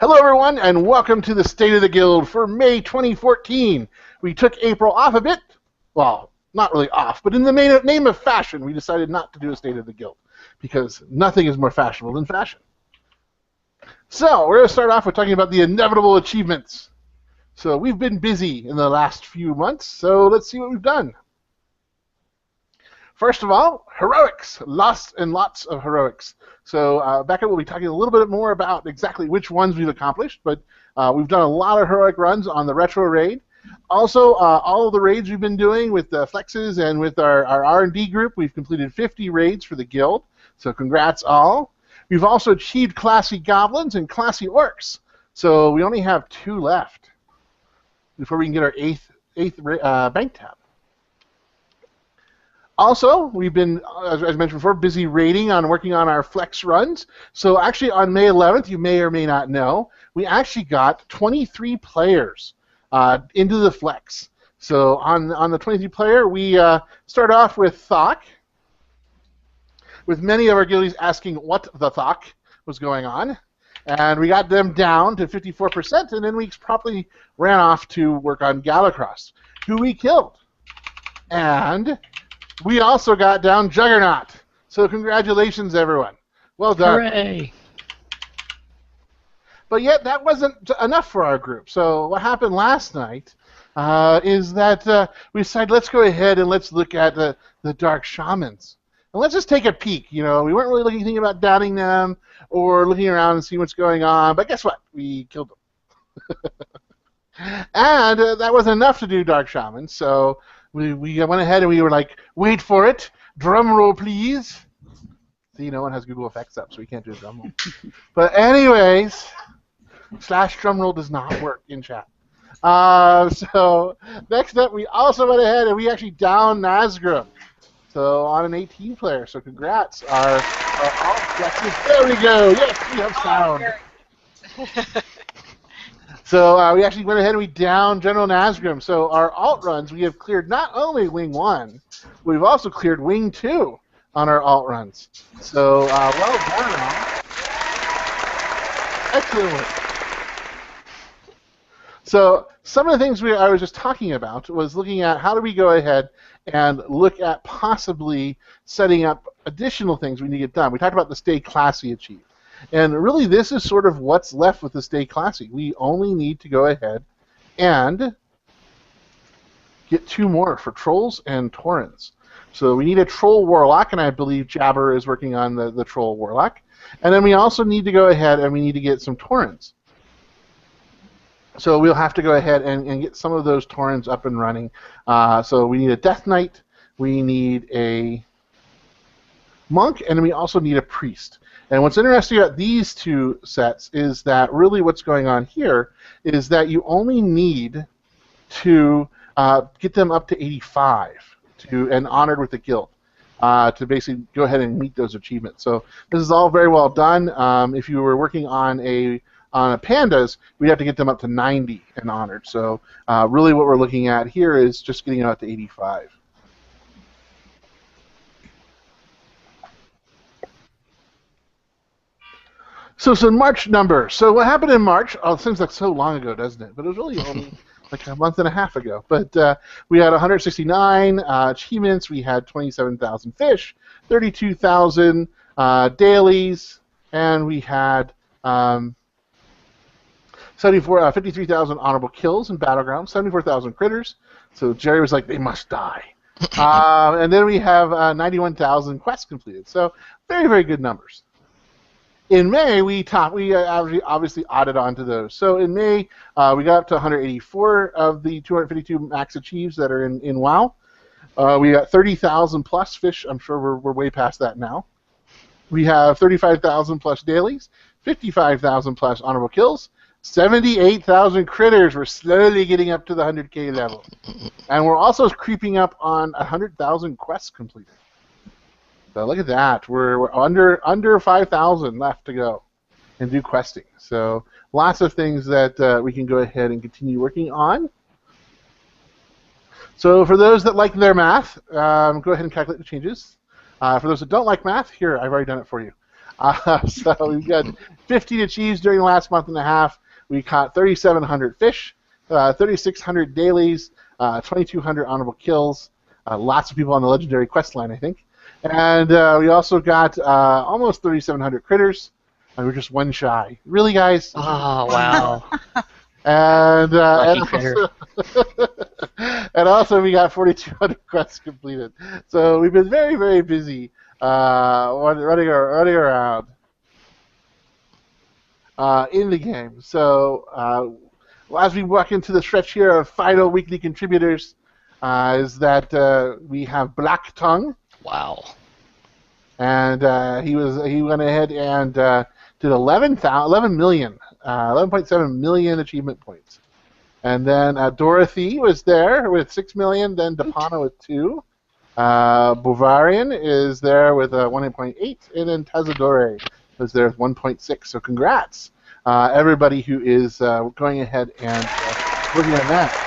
Hello, everyone, and welcome to the State of the Guild for May 2014. We took April off a bit. Well, not really off, but in the name of fashion, we decided not to do a State of the Guild because nothing is more fashionable than fashion. So, we're going to start off with talking about the inevitable achievements. So, we've been busy in the last few months, so let's see what we've done. First of all, heroics. Lots and lots of heroics. So Becca will be talking a little bit more about exactly which ones we've accomplished, but we've done a lot of heroic runs on the retro raid. Also, all of the raids we've been doing with the flexes and with our R&D group, we've completed 50 raids for the guild, so congrats all. We've also achieved classy goblins and classy orcs, so we only have 2 left before we can get our eighth bank tab. Also, we've been, as I mentioned before, busy raiding on working on our flex runs. So actually on May 11th, you may or may not know, we actually got 23 players into the flex. So on the 23 player, we start off with Thok, with many of our guildies asking what the Thok was going on. And we got them down to 54%, and then we promptly ran off to work on Galacross, who we killed. And we also got down Juggernaut. So congratulations, everyone. Well done. Hooray! But yet that wasn't enough for our group. So what happened last night is that we decided let's go ahead and let's look at the Dark Shamans. And let's just take a peek. You know, we weren't really thinking about downing them or looking around and seeing what's going on. But guess what? We killed them. And that wasn't enough to do Dark Shamans. So we went ahead and we were like, wait for it, drum roll please. See, no one has Google Effects up, so we can't do a drum roll. But anyways, / drum roll does not work in chat. So next up, we also went ahead and we actually downed Nazgrim. So on an 18 player, so congrats. Our alt flexes, there we go, yes, we have sound. So we actually went ahead and we downed General Nazgrim. So our alt runs, we have cleared not only Wing 1, we've also cleared Wing 2 on our alt runs. So well done, all. Excellent work. So some of the things I was just talking about was looking at how do we go ahead and look at possibly setting up additional things we need to get done. We talked about the Stay Classy achieve. And really, this is sort of what's left with the Stay Classy. We only need to go ahead and get 2 more for Trolls and Taurens. So we need a Troll Warlock, and I believe Jabber is working on the Troll Warlock. And then we also need to go ahead and we need to get some Taurens. So we'll have to go ahead and get some of those Taurens up and running. So we need a Death Knight, we need a Monk, and we also need a Priest. And what's interesting about these 2 sets is that really what's going on here is that you only need to get them up to 85 and honored with the guild to basically go ahead and meet those achievements. So this is all very well done. If you were working on a Pandas, we'd have to get them up to 90 and honored. So really what we're looking at here is just getting them up to 85. So some March numbers. So what happened in March? Oh, it seems like so long ago, doesn't it? But it was really only like a month and a half ago. But we had 169 achievements. We had 27,000 fish, 32,000 dailies, and we had 53,000 honorable kills in Battlegrounds, 74,000 critters. So Jerry was like, they must die. And then we have 91,000 quests completed. So very, very good numbers. In May, we obviously added on to those. So in May, we got up to 184 of the 252 max achieves that are in WoW. We got 30,000 plus fish. I'm sure we're way past that now. We have 35,000 plus dailies, 55,000 plus honorable kills, 78,000 critters. We're slowly getting up to the 100K level. And we're also creeping up on 100,000 quests completed. So look at that. We're under 5,000 left to go and do questing. So lots of things that we can go ahead and continue working on. So for those that like their math, go ahead and calculate the changes. For those that don't like math, here, I've already done it for you. So we've got 15 achieves during the last month and a half. We caught 3,700 fish, 3,600 dailies, 2,200 honorable kills. Lots of people on the legendary quest line, I think. And we also got almost 3,700 critters. And we're just one shy. Really, guys? Oh, wow. And Lucky critter. and also we got 4,200 quests completed. So we've been very, very busy running around in the game. So as we walk into the stretch here of final weekly contributors, is that we have Black Tongue. Wow. And he went ahead and did 11 million, 11.7 million achievement points. And then Dorothy was there with 6 million, then Depana with 2. Bavarian is there with 1.8, and then Tazadore was there with 1.6. So congrats, everybody who is going ahead and working on that.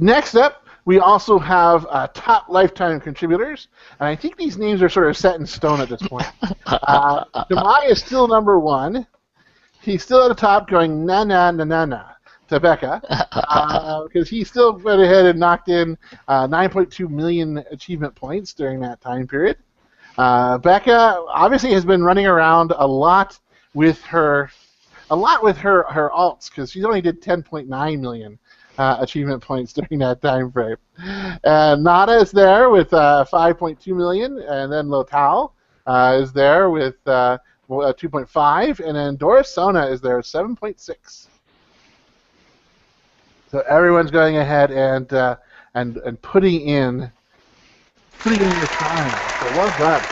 Next up, we also have top lifetime contributors, and I think these names are sort of set in stone at this point. Demai is still number 1. He's still at the top going na to Becca, because he still went ahead and knocked in 9.2 million achievement points during that time period. Becca obviously has been running around a lot with her alts, because she only did 10.9 million achievement points during that time frame. Nada is there with 5.2 million, and then Lotal is there with 2.5, and then Doris Sona is there with 7.6. So everyone's going ahead and putting in your time. So well done.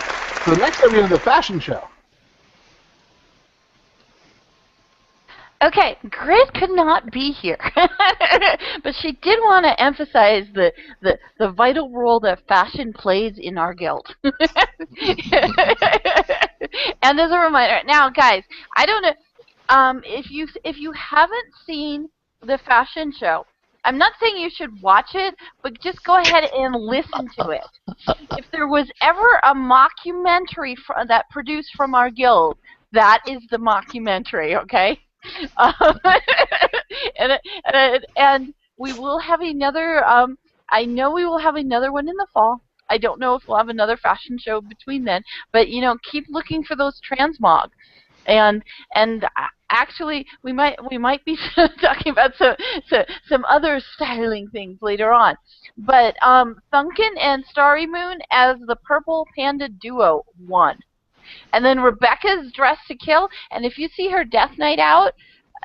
So next up we have the fashion show. Okay, Grit could not be here, but she did want to emphasize the vital role that fashion plays in our guild. And as a reminder, now guys, I don't know if you haven't seen the fashion show, I'm not saying you should watch it, but just go ahead and listen to it. If there was ever a mockumentary that produced from our guild, that is the mockumentary, okay? And we will have another. I know we will have another one in the fall. I don't know if we'll have another fashion show between then, but keep looking for those transmog, and actually we might be talking about some other styling things later on. But Thunkin and Starry Moon as the Purple Panda duo won. And then Rebecca's Dress to Kill, and if you see her Death Night Out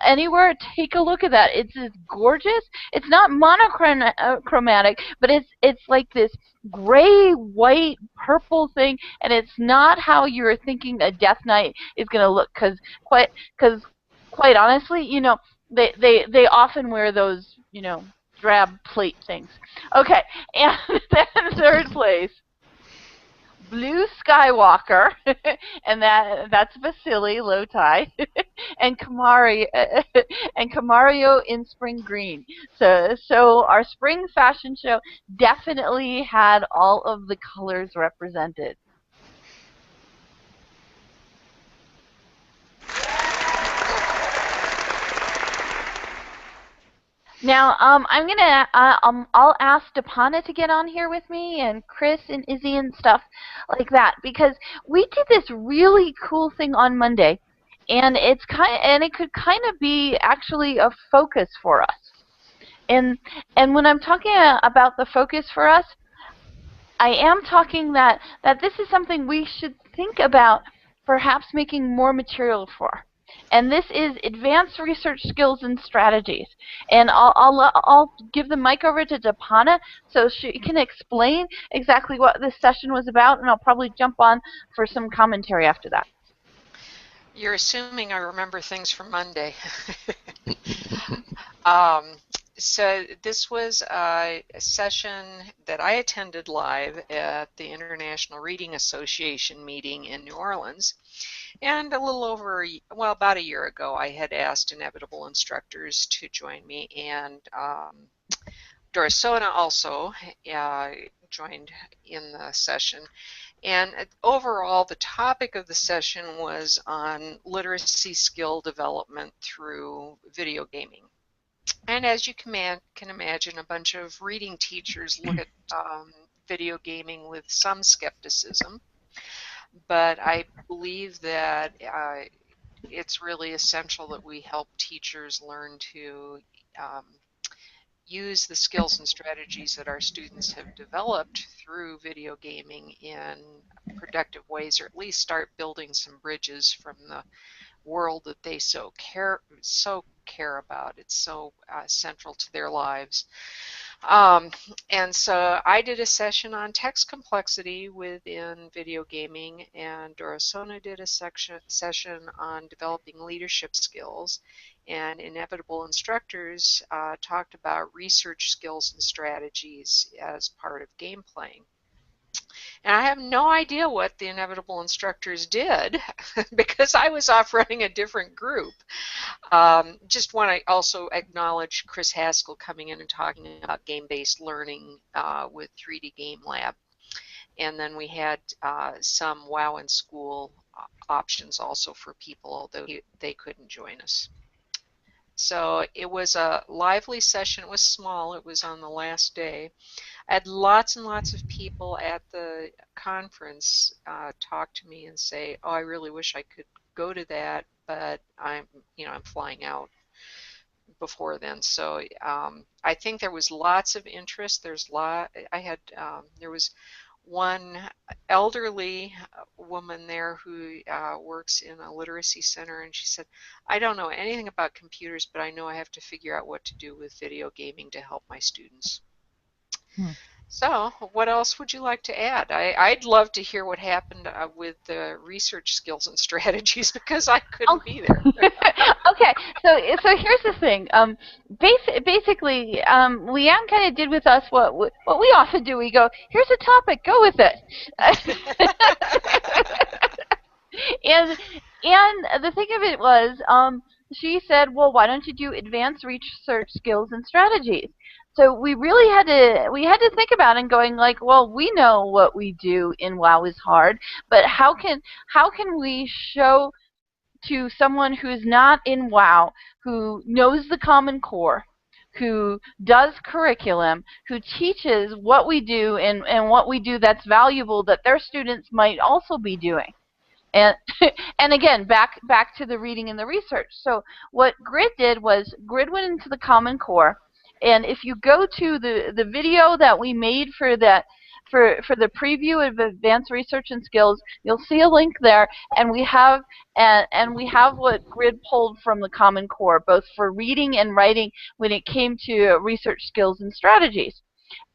anywhere, take a look at that. It's gorgeous. It's not monochromatic, but it's like this gray, white, purple thing, and it's not how you're thinking a Death Night is going to look, because quite honestly, they often wear those, drab plate things. Okay, and then third place, Blue Skywalker, and that's Vasily Lotai, and Kamario in Spring Green. So our spring fashion show definitely had all of the colors represented. Now, I'm gonna, I'll ask Depana to get on here with me, and Chris and Izzy and stuff like that, because we did this really cool thing on Monday, and it could kind of be actually a focus for us. And when I'm talking about the focus for us, I am talking that this is something we should think about, perhaps making more material for. And this is advanced research skills and strategies. And I'll give the mic over to Depana so she can explain exactly what this session was about, and I'll probably jump on for some commentary after that. You're assuming I remember things from Monday. So this was a session that I attended live at the International Reading Association meeting in New Orleans. And a little over, about a year ago, I had asked Inevitable instructors to join me, and Dorisona also joined in the session. And overall, the topic of the session was on literacy skill development through video gaming. And as you can imagine, a bunch of reading teachers look at video gaming with some skepticism. But I believe that it's really essential that we help teachers learn to use the skills and strategies that our students have developed through video gaming in productive ways, or at least start building some bridges from the world that they so care about. It's so central to their lives. And so I did a session on text complexity within video gaming, and Dorisona did a session on developing leadership skills, and Inevitable Instructors talked about research skills and strategies as part of game playing. And I have no idea what the Inevitable Instructors did because I was off running a different group. Just want to also acknowledge Chris Haskell coming in and talking about game-based learning with 3D Game Lab. And then we had some WoW in School options also for people, although they couldn't join us. So it was a lively session. It was small. It was on the last day. I had lots and lots of people at the conference talk to me and say, "Oh, I really wish I could go to that, but I'm flying out before then." So I think there was lots of interest. There was one elderly woman there who works in a literacy center, and she said, "I don't know anything about computers, but I know I have to figure out what to do with video gaming to help my students." So what else would you like to add? I'd love to hear what happened with the research skills and strategies because I couldn't be there. Okay, so here's the thing. Basically, Leanne kind of did with us what we often do. We go, here's a topic, go with it. and the thing of it was, she said, well, why don't you do advanced research skills and strategies? So we really had to think about it and going like, well, we know what we do in WoW is hard, but how can we show to someone who's not in WoW, who knows the Common Core, who does curriculum, who teaches what we do and what we do that's valuable that their students might also be doing. And and again, back to the reading and the research. So what Grid did was Grid went into the Common Core, and if you go to the video that we made for that for the preview of advanced research and skills, you'll see a link there, and we have what Grid pulled from the Common Core, both for reading and writing when it came to research skills and strategies.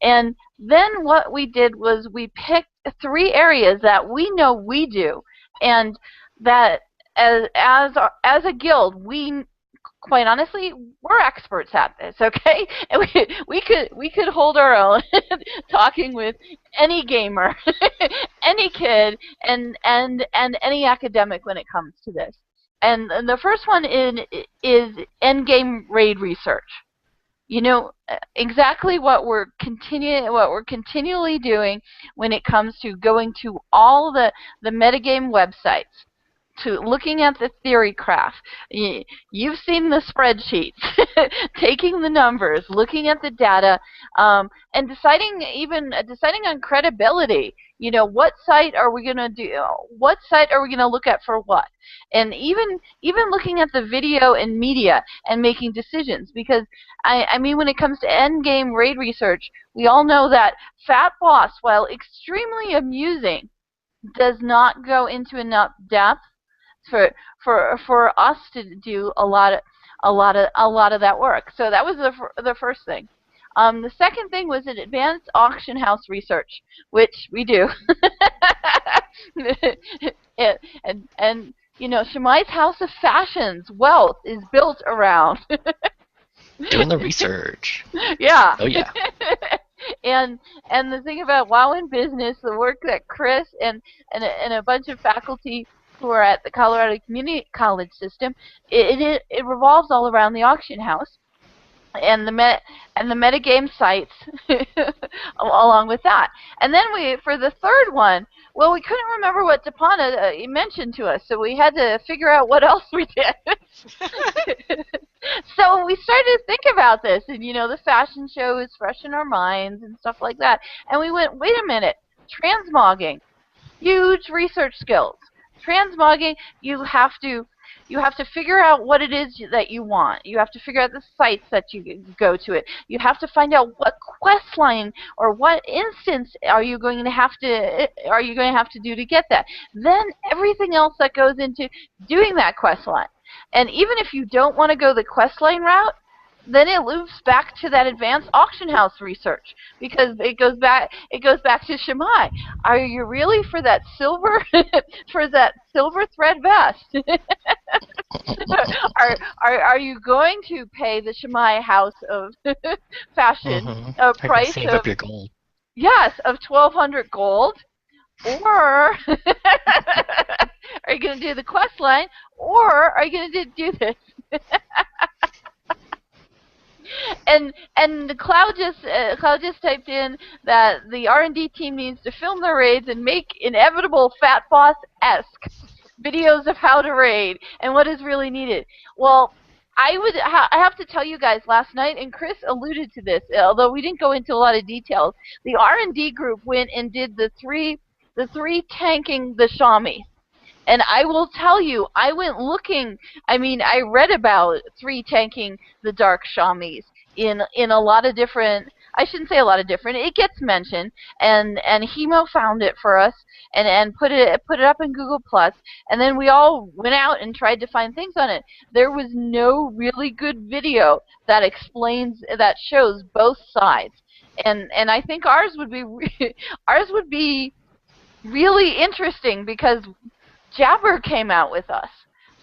And then what we did was we picked 3 areas that we know we do, and that as a guild, we quite honestly, we're experts at this, okay? And we could hold our own talking with any gamer, any kid, and any academic when it comes to this. And the first one is endgame raid research. You know exactly what we're continually doing when it comes to going to all the metagame websites, to looking at the theory craft. You've seen the spreadsheets, taking the numbers, looking at the data, and deciding on credibility. You know, what site are we going to do? What site are we going to look at for what? And even looking at the video and media and making decisions. Because I mean, when it comes to endgame raid research, we all know that Fat Boss, while extremely amusing, does not go into enough depth for us to do a lot of that work. So that was the first thing. The second thing was an advanced auction house research, which we do. and you know, Shemai's House of Fashions wealth is built around doing the research. Yeah. Oh yeah. And the thing about WoW in Business, the work that Chris and a bunch of faculty who are at the Colorado Community College system, it revolves all around the auction house. and the metagame sites along with that. And then for the third one, well, we couldn't remember what Depana mentioned to us, so we had to figure out what else we did. So we started to think about this, and the fashion show is fresh in our minds and stuff like that. And we went, wait a minute, transmogging, huge research skills. Transmogging, you have to figure out what it is that you want. You have to figure out the sites that you go to it. You have to find out what quest line or what instance are you going to have to do to get that. Then everything else that goes into doing that quest line. And even if you don't want to go the quest line route, then it loops back to that advanced auction house research, because it goes back to Shemai. Are you really for that silver thread vest? Are you going to pay the Shemai house of fashion a price save up your gold. Yes, of 1,200 gold? Or are you going to do the quest line, or are you going to do this? And Cloud just typed in that the R&D team needs to film their raids and make inevitable Fat Boss-esque videos of how to raid and what is really needed. Well, I have to tell you guys, last night, and Chris alluded to this, although we didn't go into a lot of details. The R&D group went and did the three tanking the Shami. And I will tell you, I went looking. I mean, I read about 3 tanking the Dark Shamis in a lot of different. I shouldn't say a lot of different. It gets mentioned, and Hemo found it for us, and put it up in Google Plus, and then we all went out and tried to find things on it. There was no really good video that shows both sides, and I think ours would be really interesting, because Jabber came out with us.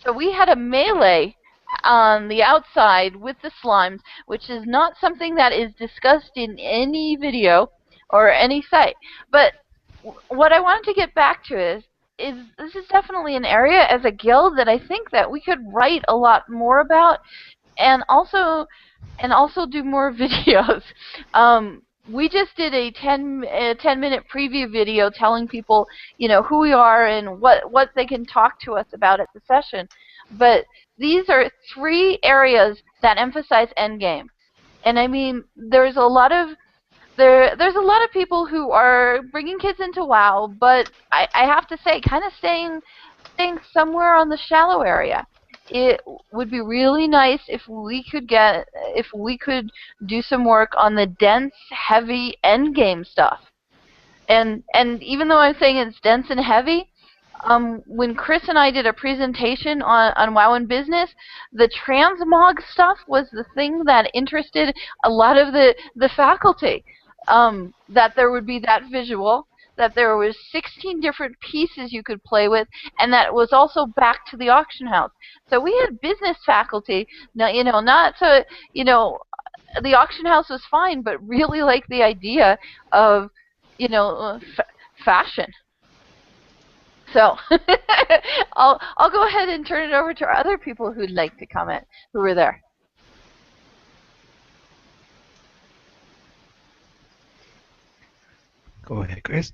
So we had a melee on the outside with the slimes, which is not something that is discussed in any video or any site. But what I wanted to get back to is this is definitely an area as a guild that I think that we could write a lot more about, and also do more videos. We just did a 10-minute preview video telling people, who we are and what they can talk to us about at the session. But these are 3 areas that emphasize endgame. And I mean, there's a lot of people who are bringing kids into WoW, but I have to say, kind of staying somewhere on the shallow area. It would be really nice if we could do some work on the dense, heavy endgame stuff. And even though I'm saying it's dense and heavy, when Chris and I did a presentation on WoW in Business, the transmog stuff was the thing that interested a lot of the faculty. That there would be that visual, that there was 16 different pieces you could play with, and that it was also back to the auction house. So we had business faculty, not so, the auction house was fine, but really like the idea of, fashion. So I'll go ahead and turn it over to our other people who'd like to comment, who were there. Go ahead, Chris.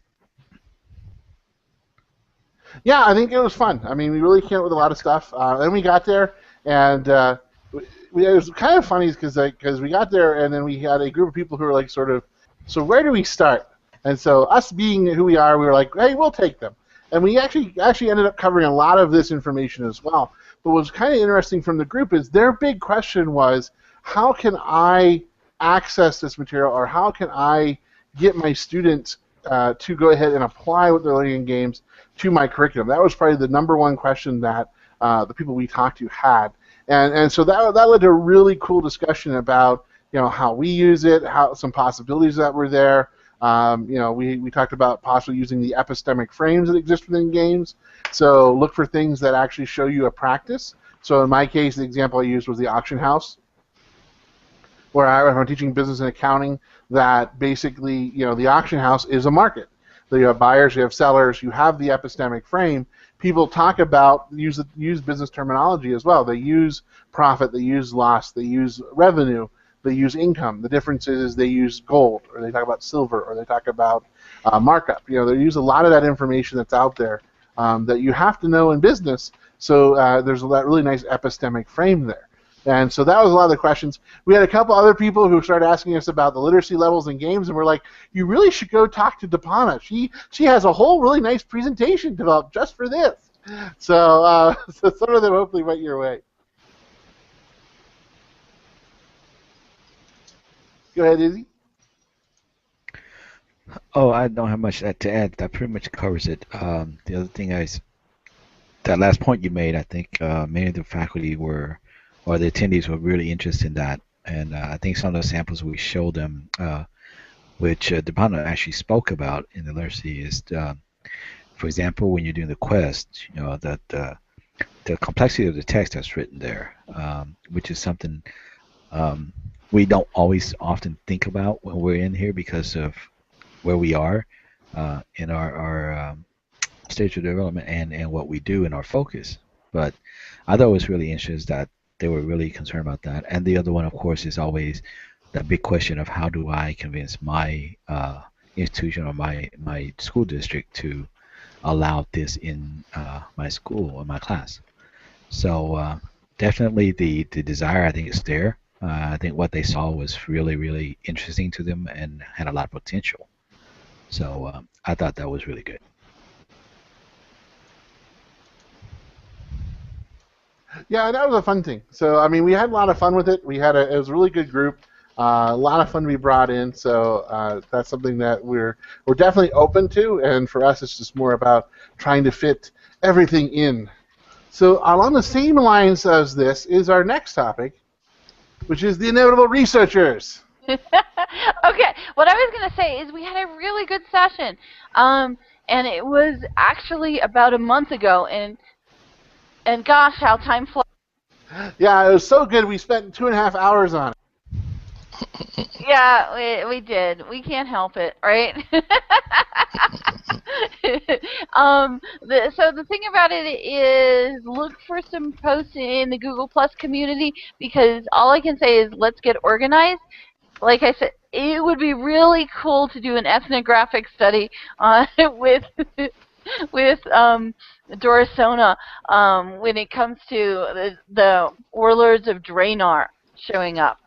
Yeah, I think it was fun. I mean, we really came up with a lot of stuff. Then we got there, and it was kind of funny because we got there, and then we had a group of people who were like, sort of, so where do we start? And so us being who we are, we were like, hey, we'll take them. And we actually ended up covering a lot of this information as well. But what was kind of interesting from the group is their big question was, how can I access this material, or how can I get my students to go ahead and apply what they're learning in games to my curriculum? That was probably the number one question that the people we talked to had. And so that led to a really cool discussion about how we use it, how some possibilities that were there. We talked about possibly using the epistemic frames that exist within games. So look for things that actually show you a practice. So in my case, the example I used was the auction house, where I'm teaching business and accounting, that basically, the auction house is a market. So you have buyers, you have sellers, you have the epistemic frame. People talk about, use business terminology as well. They use profit, they use loss, they use revenue. they use income. The difference is they use gold, or they talk about silver, or they talk about markup. They use a lot of that information that's out there that you have to know in business. So there's that really nice epistemic frame there. And so that was a lot of the questions. We had a couple other people who started asking us about the literacy levels in games, and we're like, you really should go talk to Depana. She has a whole really nice presentation developed just for this. So, so some of them hopefully went your way. Go ahead, Izzy. Oh, I don't have much to add. That pretty much covers it. The other thing is that last point you made. I think many of the faculty or the attendees were really interested in that, and I think some of the samples we showed them, which Depana actually spoke about in the literacy, is, for example, when you're doing the quest, that the complexity of the text that's written there, which is something we don't always often think about when we're in here because of where we are in our stage of development and what we do in our focus. But I thought it was really interesting that they were really concerned about that. And the other one, of course, is always the big question of how do I convince my institution or my school district to allow this in my school or my class. So definitely the desire, I think, is there. I think what they saw was really, really interesting to them and had a lot of potential. So I thought that was really good. Yeah, that was a fun thing. So, I mean, we had a lot of fun with it. It was a really good group. A lot of fun to be brought in. So that's something that we're definitely open to. And for us, it's just more about trying to fit everything in. So along the same lines as this is our next topic, which is the inevitable researchers. Okay, what I was going to say is we had a really good session, and it was actually about a month ago, and gosh, how time flies. Yeah, it was so good. We spent 2.5 hours on it. Yeah, we did. We can't help it, right? So the thing about it is look for some posts in the Google Plus community, because all I can say is let's get organized. Like I said, it would be really cool to do an ethnographic study with Dorisona when it comes to the warlords of Draenor showing up.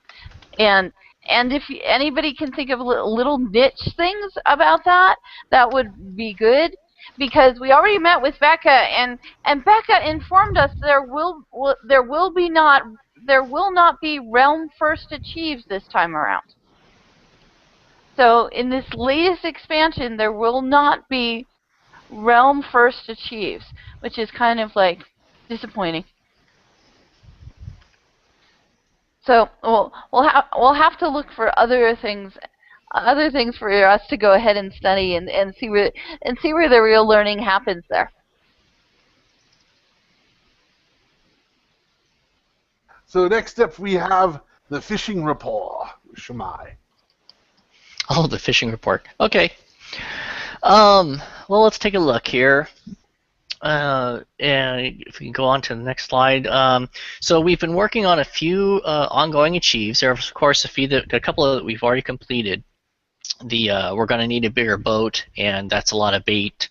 And if anybody can think of little niche things about that, that would be good. Because we already met with Becca, and Becca informed us there will not be Realm First Achieves this time around. So in this latest expansion, there will not be Realm First Achieves, which is kind of like disappointing. So we'll have to look for other things for us to go ahead and study and see where the real learning happens there. So next up we have the fishing report, Shamai. Oh, the fishing report. Okay. Well, let's take a look here. And if we can go on to the next slide. So we've been working on a few ongoing achieves. There are, of course, a couple that we've already completed. We're going to need a bigger boat, and that's a lot of bait.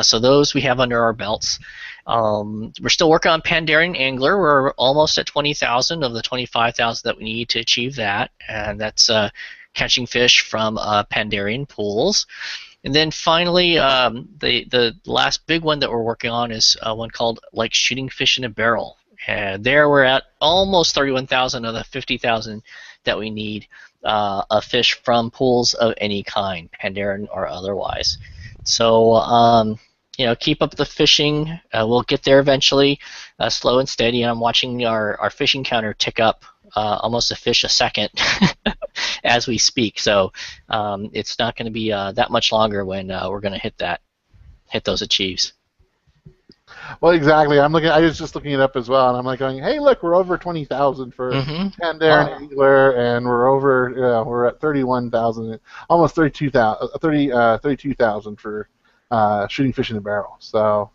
So those we have under our belts. We're still working on Pandarian Angler. We're almost at 20,000 of the 25,000 that we need to achieve that, and that's catching fish from Pandarian pools. And then finally, the last big one that we're working on is one called like shooting fish in a barrel. And there we're at almost 31,000 of the 50,000 that we need of fish from pools of any kind, Pandarian or otherwise. So keep up the fishing. We'll get there eventually, slow and steady. And I'm watching our fishing counter tick up almost a fish a second as we speak. So it's not going to be that much longer when we're going to hit those achieves. Well, exactly. I was just looking it up as well, and I'm like going, hey, look, we're over 20,000 for Pandarian Angler, and we're at 31,000, almost 32,000 for shooting fish in a barrel. So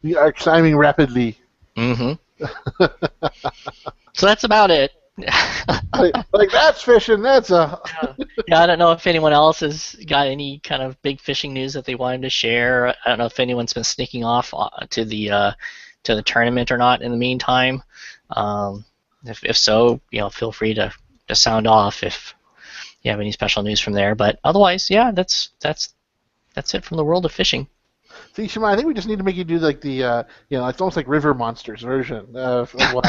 we are climbing rapidly. So that's about it. Like that's fishing. That's a. Yeah, I don't know if anyone else has got any kind of big fishing news that they wanted to share. I don't know if anyone's been sneaking off to the tournament or not in the meantime. If so, feel free to sound off if you have any special news from there. But otherwise, yeah, that's it from the world of fishing. See, Shema, I think we just need to make you do like the, it's almost like River Monsters version of WoW.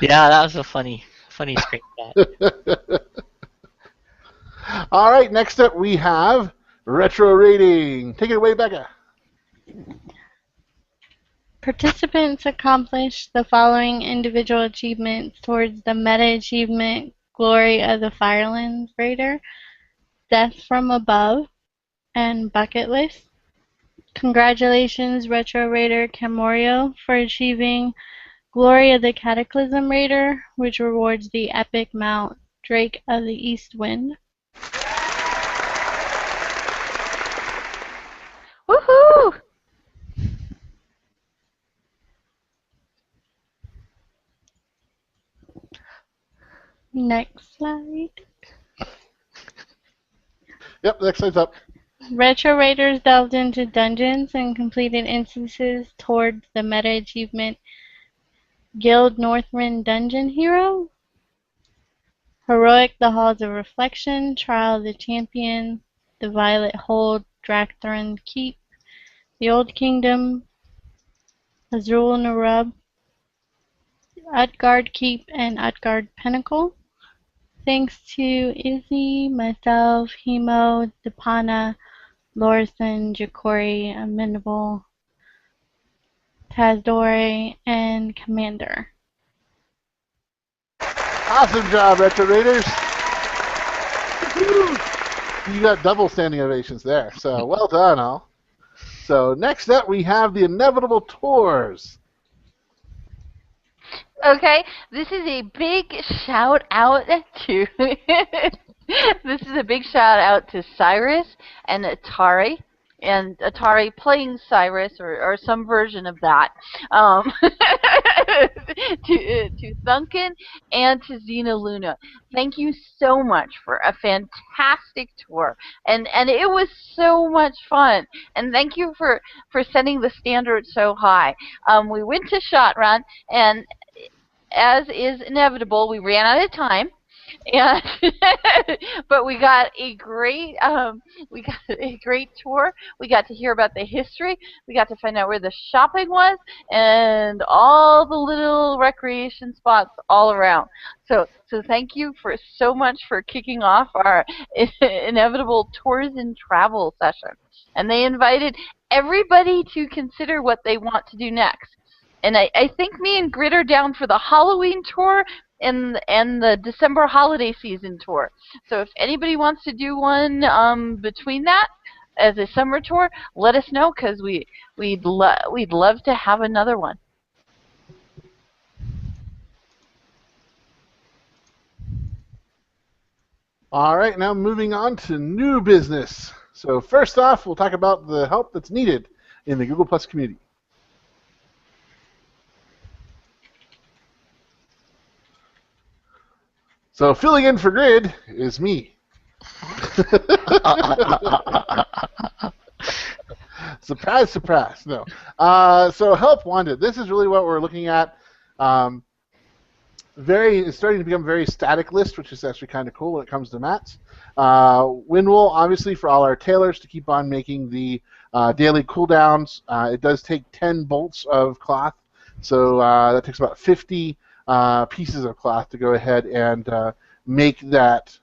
Yeah, that was a funny screenshot. All right, next up we have Retro Rating. Take it away, Becca. Participants accomplished the following individual achievements towards the meta achievement Glory of the Firelands Raider, Death from Above, and Bucket List. Congratulations, Retro Raider Camorio, for achieving Glory of the Cataclysm Raider, which rewards the epic mount Drake of the East Wind. Woohoo! Next slide. Yep, next slide's up. Retro Raiders delved into dungeons and completed instances towards the meta achievement Guild Northrend Dungeon Hero, Heroic the Halls of Reflection, Trial of the Champion, the Violet Hold, Drakthron Keep, the Old Kingdom, Azul Narub, Utgard Keep, and Utgard Pinnacle. Thanks to Izzy, myself, Hemo, Depana, Lorison, Jacori, Amenable, Tazdore, and Commander. Awesome job, Retro Raiders. You got double standing ovations there, so well done, all. So next up we have the Inevitable Tours. Okay, this is a big shout out to Cyrus and Atari. And Atari playing Cyrus or some version of that, to Thunken and to Xena Luna. Thank you so much for a fantastic tour, and it was so much fun. And thank you for setting the standard so high. We went to Shot Run, and as is inevitable, we ran out of time. And but we got a great tour. We got to hear about the history. We got to find out where the shopping was and all the little recreation spots all around. So thank you so much for kicking off our inevitable tours and travel session. And they invited everybody to consider what they want to do next. And I think me and Grit are down for the Halloween tour and the December holiday season tour. So if anybody wants to do one between that as a summer tour, let us know, because we'd love to have another one. All right, now moving on to new business. So first off, we'll talk about the help that's needed in the Google Plus community. So filling in for Grid is me. Surprise, surprise. No. So help wanted. This is really what we're looking at. It's starting to become a very static list, which is actually kind of cool when it comes to mats. Windwool, obviously, for all our tailors to keep on making the daily cooldowns. It does take 10 bolts of cloth, so that takes about 50 pieces of cloth to go ahead and make that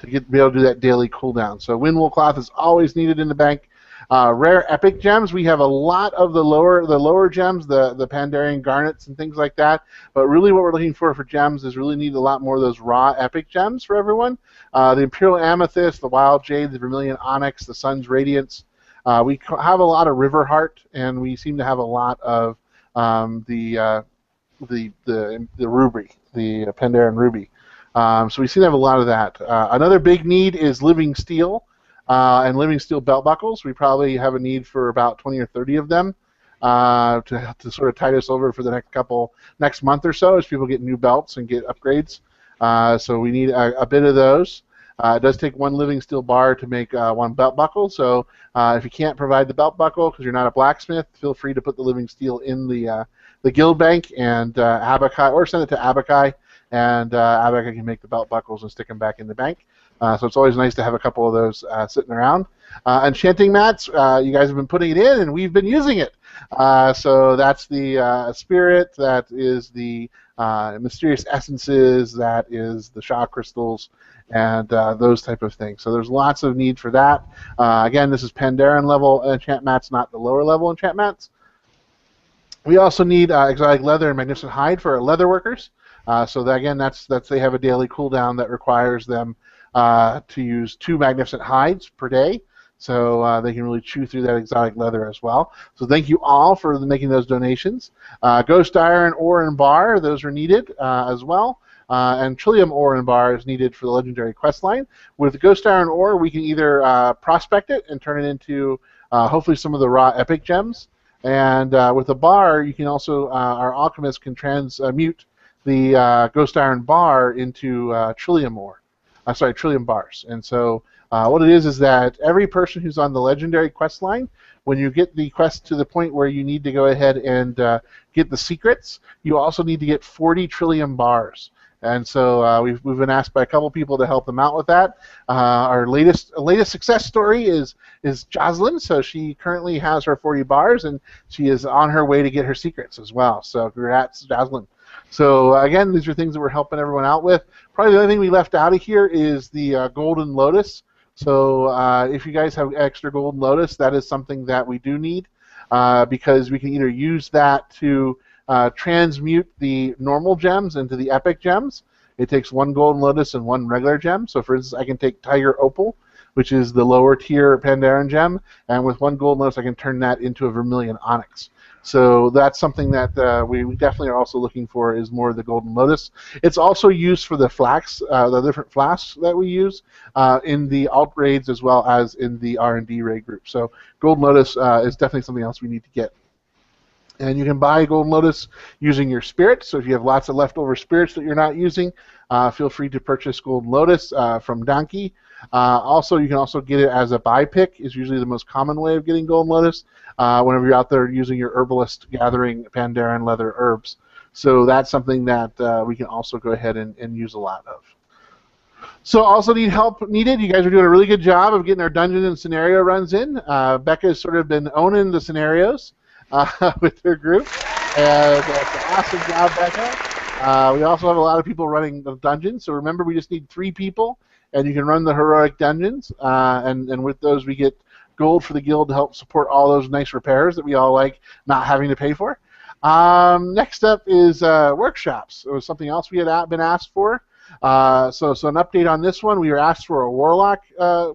be able to do that daily cooldown. So windwool cloth is always needed in the bank. Rare epic gems, we have a lot of the lower gems, the Pandarian garnets and things like that. But really, what we're looking for gems is really need a lot more of those raw epic gems for everyone. The Imperial Amethyst, the Wild Jade, the Vermilion Onyx, the Sun's Radiance. We have a lot of River Heart, and we seem to have a lot of the ruby, the Pandarian ruby. So we seem to have a lot of that. Another big need is living steel and living steel belt buckles. We probably have a need for about 20 or 30 of them. to sort of tide us over for the next month or so as people get new belts and get upgrades. So we need a bit of those. It does take one living steel bar to make one belt buckle, so if you can't provide the belt buckle because you're not a blacksmith, feel free to put the living steel in the guild bank and Abakai, or send it to Abakai, and Abakai can make the belt buckles and stick them back in the bank. So it's always nice to have a couple of those sitting around. Enchanting mats, you guys have been putting it in, and we've been using it. So that's the spirit, that is the mysterious essences, that is the Shaw crystals, and those type of things. So there's lots of need for that. Again, this is Pandarian level enchant mats, not the lower level enchant mats. We also need exotic leather and magnificent hide for our leather workers. So that, again, that's they have a daily cooldown that requires them to use 2 magnificent hides per day. So they can really chew through that exotic leather as well. So thank you all for making those donations. Ghost iron, ore, and bar, those are needed as well. And Trillium ore and bar is needed for the legendary quest line. With Ghost iron ore, we can either prospect it and turn it into hopefully some of the raw epic gems. And with the bar, you can also, our alchemist can transmute the Ghost iron bar into Trillium ore. Trillium bars. And so what it is that every person who's on the legendary quest line, when you get the quest to the point where you need to go ahead and get the secrets, you also need to get 40 Trillium bars. And so we've been asked by a couple people to help them out with that. Our latest success story is Jocelyn. So she currently has her 40 bars, and she is on her way to get her secrets as well. So congrats, Jocelyn. So again, these are things that we're helping everyone out with. Probably the only thing we left out of here is the Golden Lotus. So if you guys have extra Golden Lotus, that is something that we do need because we can either use that to transmute the normal gems into the epic gems. It takes 1 Golden Lotus and 1 regular gem. So for instance, I can take Tiger Opal, which is the lower tier Pandarian gem, and with 1 Golden Lotus I can turn that into a Vermilion Onyx. So that's something that we definitely are also looking for, is more of the Golden Lotus. It's also used for the flax, the different flasks that we use in the alt raids as well as in the R&D raid group. So Golden Lotus is definitely something else we need to get. And you can buy Golden Lotus using your spirit. So if you have lots of leftover spirits that you're not using, feel free to purchase Golden Lotus from Donkey. Also, you can also get it as a buy pick, is usually the most common way of getting Golden Lotus whenever you're out there using your herbalist gathering Pandarian leather herbs. So that's something that we can also go ahead and use a lot of. So also need help needed. You guys are doing a really good job of getting our dungeon and scenario runs in. Becca's sort of been owning the scenarios with her group. And it's an awesome job, Becca. We also have a lot of people running the dungeons. So remember, we just need 3 people, and you can run the heroic dungeons. And with those, we get gold for the guild to help support all those nice repairs that we all like not having to pay for. Next up is workshops. It was something else we had been asked for. So an update on this one. We were asked for a warlock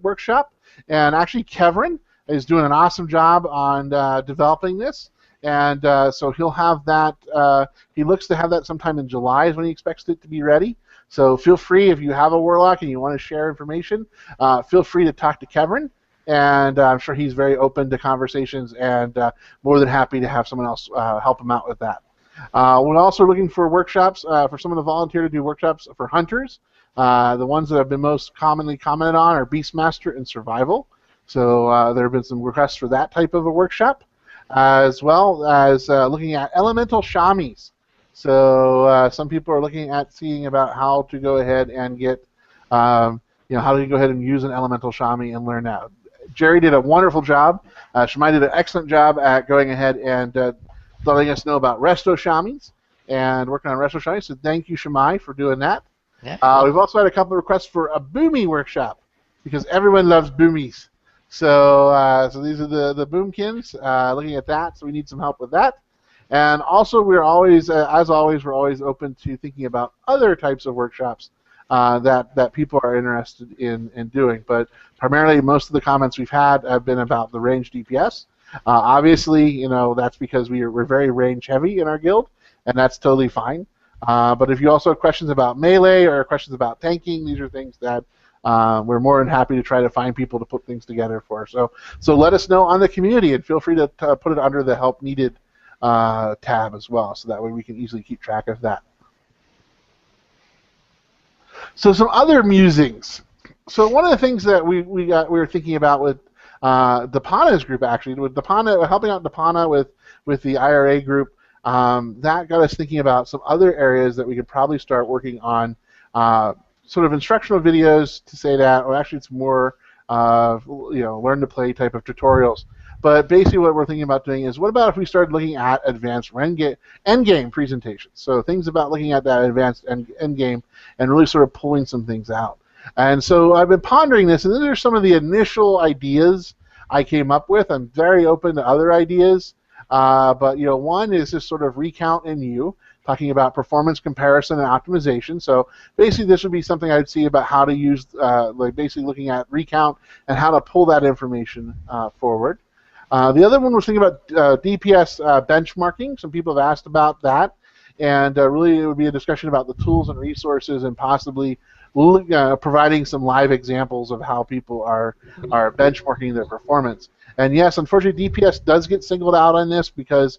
workshop, and actually Kevin is doing an awesome job on developing this, and so he'll have that. He looks to have that sometime in July is when he expects it to be ready. So feel free, if you have a warlock and you want to share information, feel free to talk to Kevin, and I'm sure he's very open to conversations and more than happy to have someone else help him out with that. We're also looking for workshops for someone to volunteer to do workshops for hunters. The ones that have been most commonly commented on are Beastmaster and Survival. So there have been some requests for that type of a workshop, as well as looking at elemental shamis. So some people are looking at seeing about how to go ahead and get, how to go ahead and use an elemental shami and learn that. Jerry did a wonderful job. Shemai did an excellent job at going ahead and letting us know about resto shamis and working on resto shamis. So thank you, Shemai, for doing that. Yeah. We've also had a couple of requests for a boomy workshop because everyone loves boomies. So these are the boomkins. Looking at that, so we need some help with that. And also, we're always, as always, we're always open to thinking about other types of workshops that people are interested in doing. But primarily, most of the comments we've had have been about the range DPS. Obviously, that's because we're very range heavy in our guild, and that's totally fine. But if you also have questions about melee or questions about tanking, these are things that we're more than happy to try to find people to put things together for. So let us know on the community, and feel free to put it under the help needed tab as well, so that way we can easily keep track of that. So some other musings. So one of the things that we were thinking about with Dapana's group, actually, with Dapana, helping out Dapana with the IRA group, that got us thinking about some other areas that we could probably start working on, sort of instructional videos to say that, or actually it's more learn to play type of tutorials. But basically what we're thinking about doing is, what about if we started looking at advanced endgame presentations? So things about looking at that advanced endgame and really sort of pulling some things out. And so I've been pondering this, and these are some of the initial ideas I came up with. I'm very open to other ideas. But one is this sort of recount in U, talking about performance comparison and optimization. So basically this would be something I'd see about how to use, like basically looking at recount and how to pull that information forward. The other one was thinking about DPS benchmarking. Some people have asked about that, and really it would be a discussion about the tools and resources, and possibly providing some live examples of how people are benchmarking their performance. And yes, unfortunately, DPS does get singled out on this because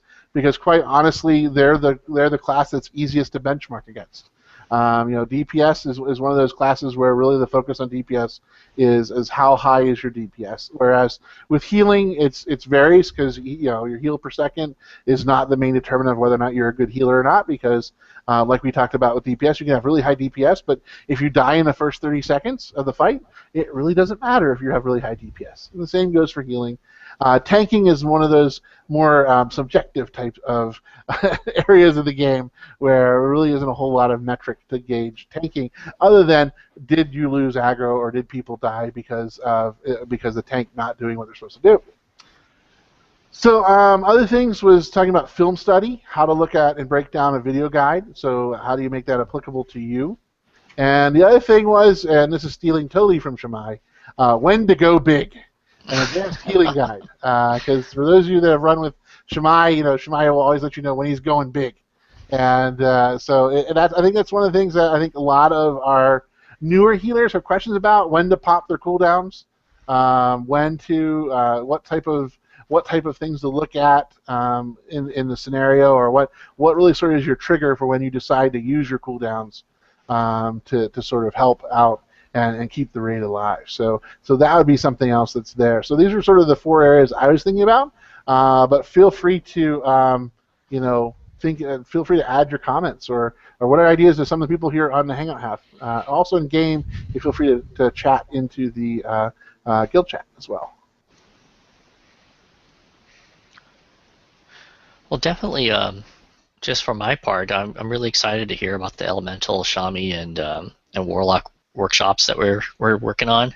quite honestly, they're the class that's easiest to benchmark against. DPS is one of those classes where really the focus on DPS is how high is your DPS. Whereas with healing, it's varies, because your heal per second is not the main determinant of whether or not you're a good healer or not. Because like we talked about with DPS, you can have really high DPS, but if you die in the first 30 seconds of the fight, it really doesn't matter if you have really high DPS. And the same goes for healing. Tanking is one of those more subjective types of areas of the game where there really isn't a whole lot of metric to gauge tanking, other than did you lose aggro or did people die because the tank not doing what they're supposed to do. So other things was talking about film study, how to look at and break down a video guide. So how do you make that applicable to you? And the other thing was, and this is stealing totally from Shammai, when to go big. An advanced healing guide, because for those of you that have run with Shammai, Shammai will always let you know when he's going big, and I think that's one of the things that I think a lot of our newer healers have questions about: when to pop their cooldowns, what type of things to look at in the scenario, or what really sort of is your trigger for when you decide to use your cooldowns to sort of help out and keep the raid alive. So that would be something else that's there. So these are sort of the 4 areas I was thinking about. But feel free to feel free to add your comments or what ideas do some of the people here on the Hangout have. Also in game, you feel free to chat into the guild chat as well. Well, definitely. Just for my part, I'm really excited to hear about the Elemental, Shami, and Warlock workshops that we're working on.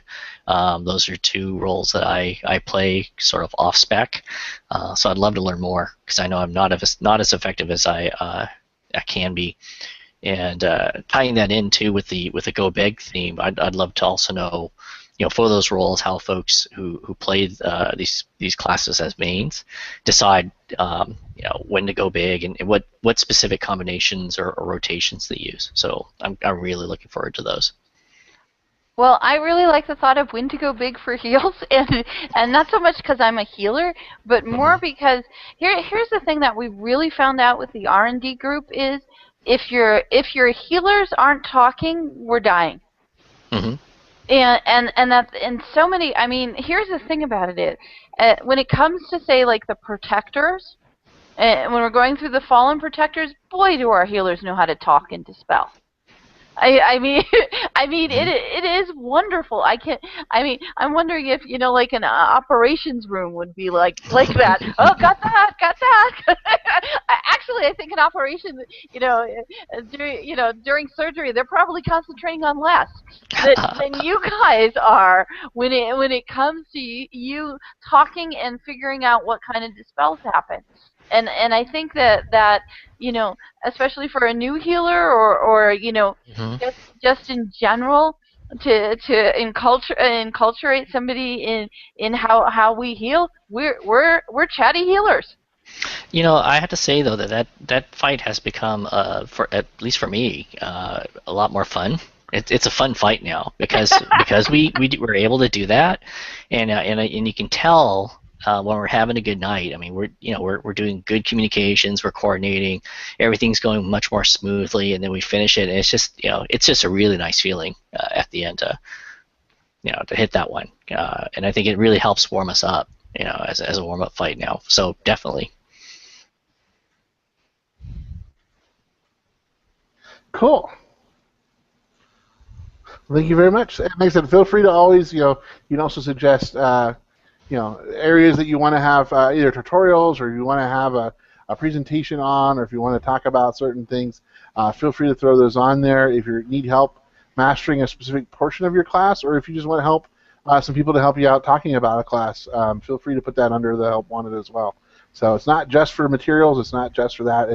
Those are 2 roles that I play sort of off spec. So I'd love to learn more, because I know I'm not as effective as I can be. And tying that in too with the Go Big theme, I'd love to also know, for those roles, how folks who play these classes as mains decide when to go big, and what specific combinations or rotations they use. So I'm really looking forward to those. Well, I really like the thought of when to go big for heals, and not so much because I'm a healer, but more because here's the thing that we really found out with the R&D group is if your healers aren't talking, we're dying. Mm-hmm. And so many. I mean, here's the thing about it is when it comes to say like the protectors, when we're going through the fallen protectors, boy, do our healers know how to talk and dispel. I mean, it is wonderful. I'm wondering if like an operations room would be like that. Oh, got that. Actually, I think an operation, during surgery, they're probably concentrating on less than you guys are when it comes to you talking and figuring out what kind of dispels happen. And I think that especially for a new healer or just in general, to enculturate somebody in how we heal, we're chatty healers. I have to say though that fight has become, for at least for me, a lot more fun. It's a fun fight now because we were able to do that, and you can tell when we're having a good night. I mean, we're doing good communications, we're coordinating, everything's going much more smoothly, and then we finish it, and it's just a really nice feeling at the end to hit that one, and I think it really helps warm us up, as a warm up fight now. So definitely. Cool. Thank you very much. And like I said, feel free to always, you can also suggest, areas that you want to have either tutorials or you want to have a presentation on, or if you want to talk about certain things, feel free to throw those on there. If you need help mastering a specific portion of your class, or if you just want to help some people to help you out talking about a class, feel free to put that under the help wanted as well. So it's not just for materials, it's not just for that,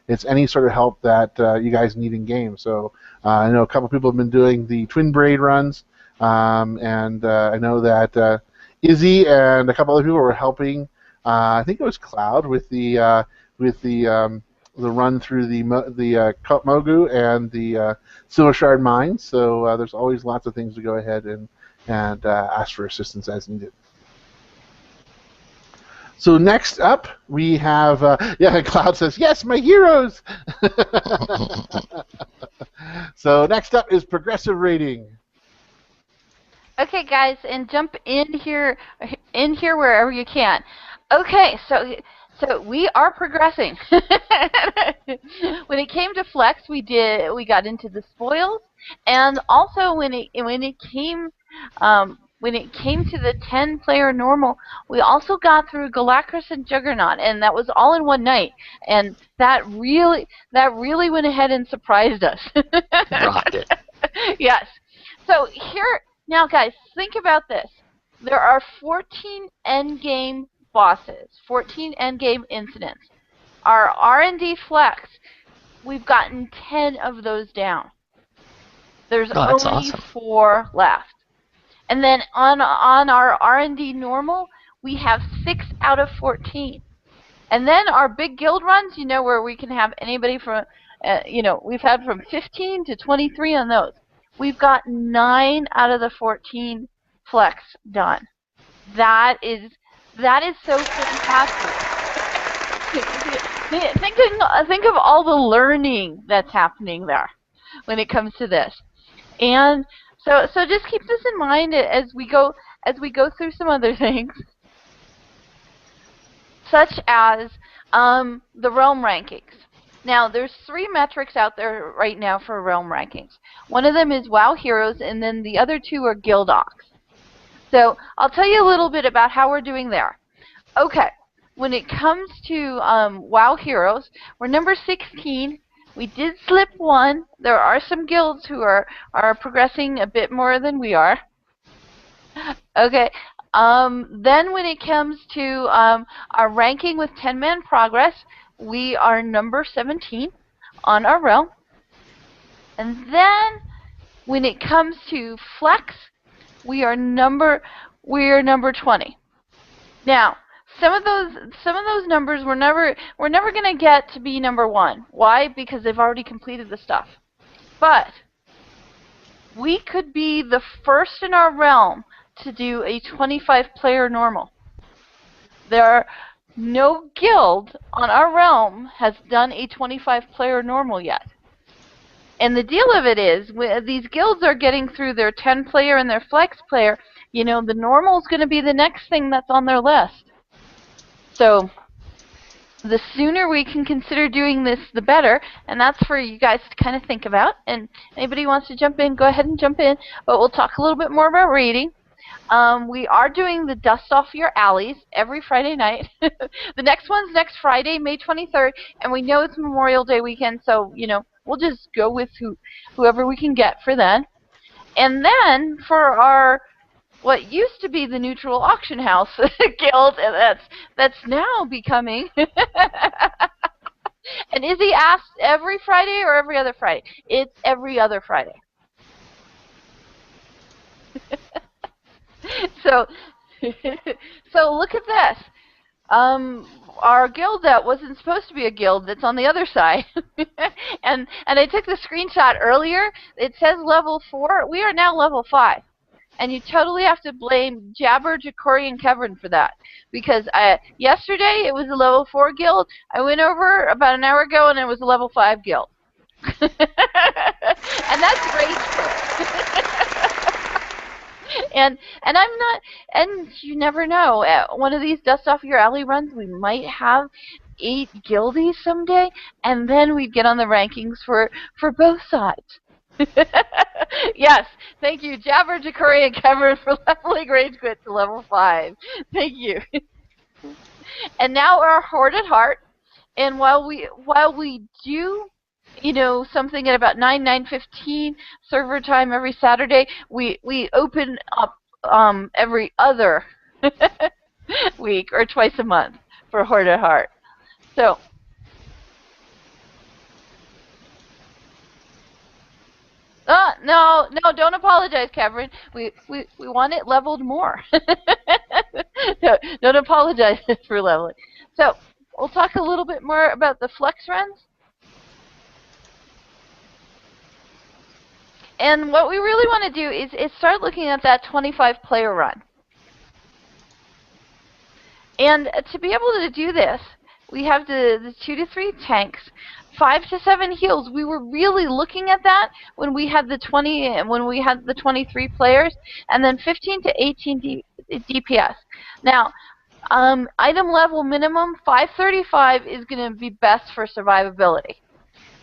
it's any sort of help that you guys need in game. So I know a couple people have been doing the twin braid runs, and I know that Izzy and a couple other people were helping. I think it was Cloud with the run through the Mogu and the Silver Shard mines. So there's always lots of things to go ahead and ask for assistance as needed. So next up, we have, Cloud says, yes, my heroes! So next up is progressive rating. Okay, guys, and jump in here wherever you can. Okay, so we are progressing. When it came to Flex, we got into the spoils, and also when it came to the 10-player normal, we also got through Galactus and Juggernaut, and that was all in one night. And that really went ahead and surprised us. Rocked it. Yes. So here now, guys, think about this. There are 14 endgame bosses, 14 endgame incidents. Our R&D Flex, we've gotten 10 of those down. There's only awesome. 4 left. And then on our R&D normal, we have 6 out of 14. And then our big guild runs, where we can have anybody from, we've had from 15 to 23 on those. We've got 9 out of the 14 Flex done. That is so fantastic. Think of all the learning that's happening there when it comes to this. And so just keep this in mind as we go through some other things, such as the realm rankings. Now, there's 3 metrics out there right now for realm rankings. One of them is WoW Heroes, and then the other 2 are Guild Ox. So I'll tell you a little bit about how we're doing there. Okay, when it comes to WoW Heroes, we're number 16. We did slip 1. There are some guilds who are progressing a bit more than we are. Okay. Then when it comes to our ranking with 10-man progress, we are number 17 on our realm. And then when it comes to Flex, we are number 20. Now, some of those numbers we're never going to get to be number 1. Why? Because they've already completed the stuff. But we could be the first in our realm to do a 25-player normal. No guild on our realm has done a 25-player normal yet. And the deal of it is, these guilds are getting through their 10-player and their flex player. The normal is going to be the next thing that's on their list. So the sooner we can consider doing this, the better. And that's for you guys to kind of think about. And anybody who wants to jump in, go ahead and jump in. But we'll talk a little bit more about rating. We are doing the Dust Off Your Alleys every Friday night. The next one's next Friday, May 23rd, and we know it's Memorial Day weekend, so, we'll just go with whoever we can get for then. And then for our, what used to be the Neutral Auction House Guild, and that's now becoming... And Izzy asked every Friday or every other Friday? It's every other Friday. So look at this. Our guild that wasn't supposed to be a guild that's on the other side. and I took the screenshot earlier. It says level 4. We are now level 5. And you totally have to blame Jabber, Jacory, and Kevin for that. Because yesterday it was a level 4 guild. I went over about an hour ago and it was a level 5 guild. And that's Ragequit. And I'm not, and you never know. At one of these Dust Off Your Alley runs, we might have 8 guildies someday, and then we'd get on the rankings for both sides. Yes, thank you, Jabber, Jacory, and Kevin for leveling Ragequit to level 5. Thank you. And now our Horde at Heart. And while we do, you know, something at about 9:15 server time every Saturday, we open up every other week or twice a month for Horde at Heart. So. No, don't apologize, Kevin. We want it leveled more. Don't apologize for leveling. So we'll talk a little bit more about the flex runs. And what we really want to do is start looking at that 25-player run. And to be able to do this, we have the 2 to 3 tanks, 5 to 7 heals. We were really looking at that when we had the 23 players, and then 15 to 18 DPS. Now, item level minimum 535 is going to be best for survivability.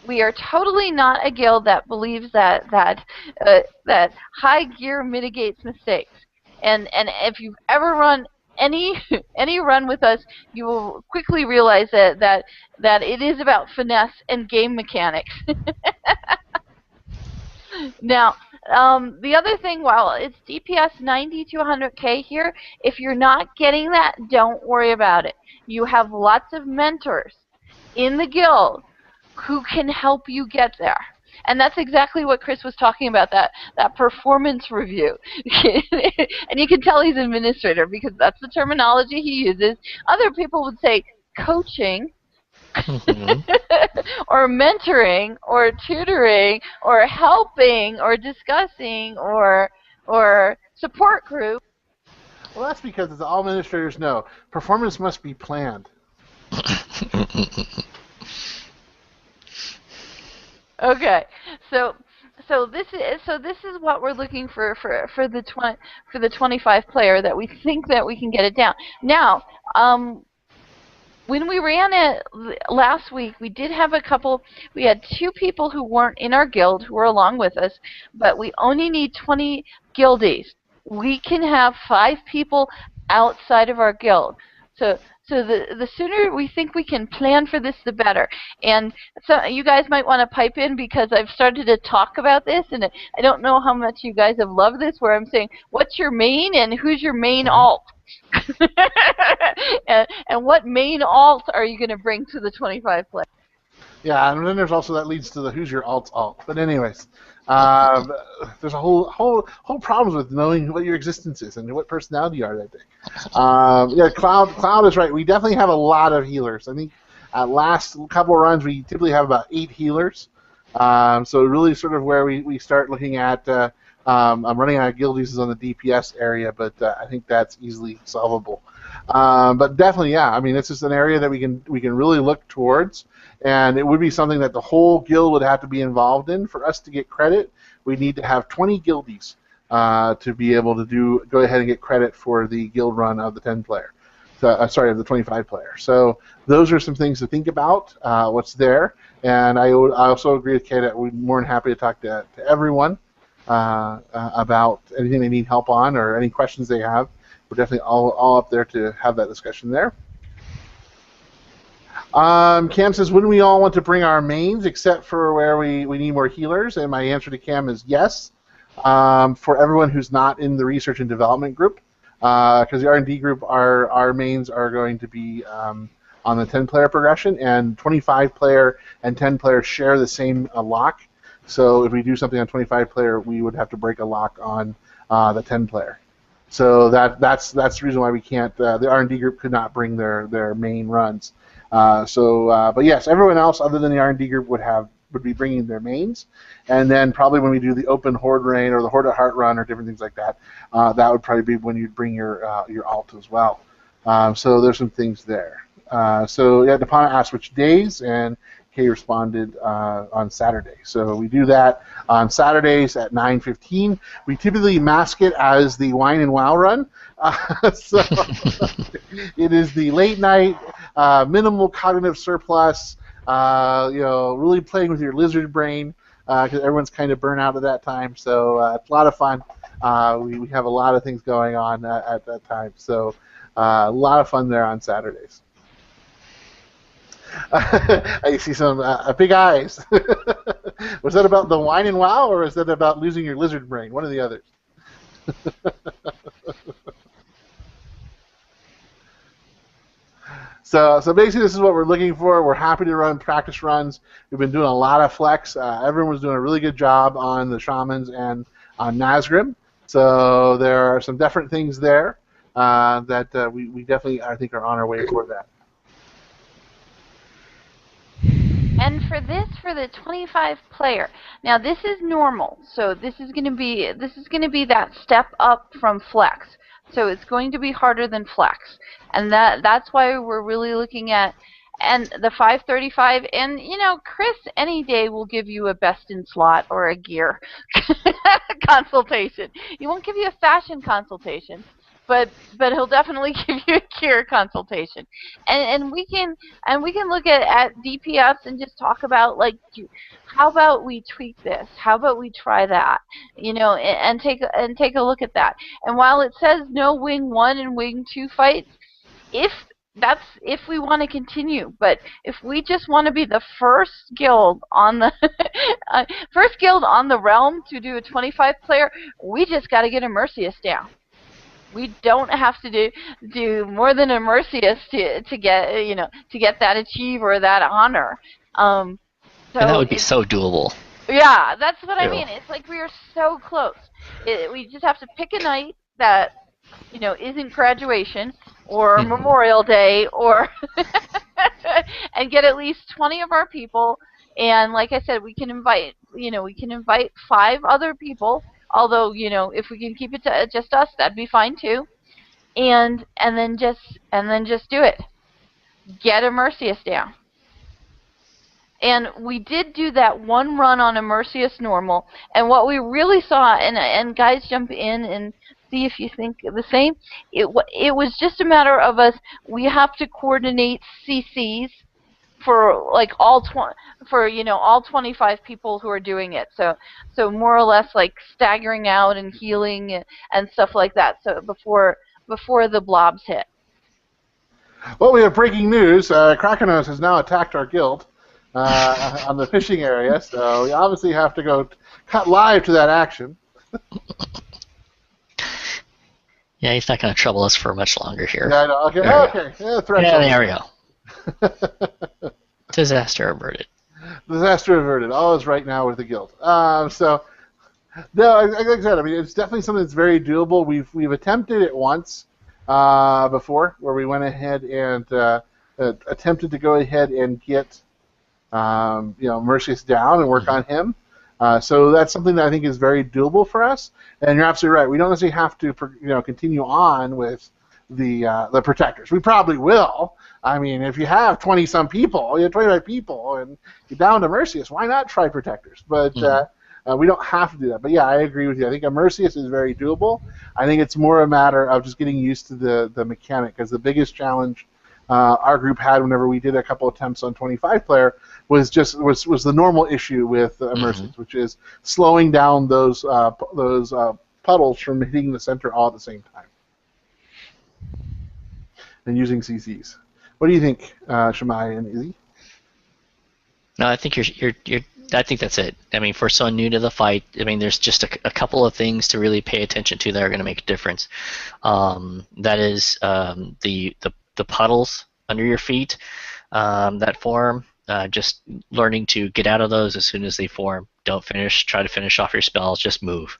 We are totally not a guild that believes that high gear mitigates mistakes. And if you've ever run any run with us, you will quickly realize that it is about finesse and game mechanics. Now, the other thing, while it's DPS 90 to 100k here, if you're not getting that, don't worry about it. You have lots of mentors in the guild who can help you get there. And that's exactly what Chris was talking about, that performance review. And you can tell he's an administrator because that's the terminology he uses. Other people would say coaching, or mentoring, or tutoring, or helping, or discussing, or support group. Well, that's because, as all administrators know, performance must be planned. Okay, so this is what we're looking for the 25 player, that we think that we can get it down. Now, when we ran it last week, we did have we had 2 people who weren't in our guild who were along with us, but we only need 20 guildies. We can have 5 people outside of our guild. So the sooner we think we can plan for this, the better. And so you guys might want to pipe in, because I've started to talk about this, and I don't know how much you guys have loved this, where I'm saying, what's your main and who's your main alt? and what main alt are you going to bring to the 25 play? Yeah, and then there's also that leads to the who's your alt. But anyways, there's a whole problems with knowing what your existence is and what personality you are that day. Yeah, Cloud is right. We definitely have a lot of healers. I think at last couple of runs we typically have about 8 healers. So really sort of where we start looking at. I'm running out of guildies is on the DPS area, but I think that's easily solvable. But definitely, yeah. I mean, it's just an area that we can really look towards, and it would be something that the whole guild would have to be involved in. For us to get credit, we need to have 20 guildies to be able to go ahead and get credit for the guild run of the 10 player. Of the 25 player. So those are some things to think about. What's there, and I also agree with Kate that we're more than happy to talk to everyone. About anything they need help on or any questions they have. We're definitely all up there to have that discussion there. Cam says, wouldn't we all want to bring our mains except for where we need more healers? And my answer to Cam is yes, for everyone who's not in the research and development group, because the R&D group, our mains are going to be on the 10-player progression, and 25-player and 10-player share the same lock. So if we do something on 25-player, we would have to break a lock on the 10-player. So that's the reason why we can't. The R&D group could not bring their main runs. But yes, everyone else other than the R&D group would be bringing their mains, and then probably when we do the open Horde raid or the Horde at Heart run or different things like that, that would probably be when you'd bring your alt as well. So there's some things there. So yeah, Depana asked which days, and Kay responded on Saturday. So we do that on Saturdays at 9:15. We typically mask it as the Wine and Wow run. So it is the late night, minimal cognitive surplus. Really playing with your lizard brain because everyone's kind of burnt out at that time. So it's a lot of fun. We have a lot of things going on at that time. So a lot of fun there on Saturdays. I see some big eyes. Was that about the Wine and Wow, or was that about losing your lizard brain? One or the other. So basically, this is what we're looking for. We're happy to run practice runs. We've been doing a lot of flex. Everyone was doing a really good job on the Shamans and on Nazgrim. So there are some different things there that we definitely, I think, are on our way for that. And for the 25 player, now this is normal, so this is going to be that step up from flex. So it's going to be harder than flex, and that's why we're really looking at and the 535. And Chris any day will give you a best in slot or a gear consultation. He won't give you a fashion consultation. But he'll definitely give you a gear consultation, and we can look at DPS and just talk about how about we tweak this, how about we try that, and take a look at that. And while it says no Wing 1 and Wing 2 fights, if we want to continue, but if we just want to be the first guild on the realm to do a 25 player, we just got to get a Mercius down. We don't have to do more than a Mercius to get that achieve or that honor. And that would be so doable. Yeah, that's what I mean. It's like we are so close. We just have to pick a night that isn't graduation or Memorial Day or and get at least 20 of our people. And like I said, we can invite 5 other people. Although, if we can keep it to just us, that'd be fine too. And then just do it. Get a Mercius down. And we did do that one run on a Mercius normal, and what we really saw, and guys jump in and see if you think the same. It was just a matter of us. We have to coordinate CCs for all 25 people who are doing it. So more or less staggering out and healing and stuff like that. So before the blobs hit. Well, we have breaking news. Krakenos has now attacked our guild on the fishing area. So we obviously have to go cut live to that action. Yeah, he's not going to trouble us for much longer here. Yeah, I know. Okay. Yeah, there we go. Disaster averted. Disaster averted. All is right now with the guild. No, like I said, I mean, it's definitely something that's very doable. We've attempted it once before, where we went ahead and attempted to go ahead and get Mercius down and work on him. So that's something that I think is very doable for us. And you're absolutely right. We don't necessarily have to continue on with the protectors. We probably will. I mean, if you have 20-some people, 25 people, and you're down to Mercius, why not try protectors? But we don't have to do that. But yeah, I agree with you. I think a Mercius is very doable. I think it's more a matter of just getting used to the mechanic, because the biggest challenge our group had whenever we did a couple attempts on 25-player was the normal issue with Mercius, which is slowing down those puddles from hitting the center all at the same time and using CCs. What do you think, Shamai and Izzy? No, I think you're. I think that's it. I mean, for someone new to the fight, I mean, there's just a couple of things to really pay attention to that are going to make a difference. That is the puddles under your feet that form, just learning to get out of those as soon as they form. Don't try to finish off your spells, just move.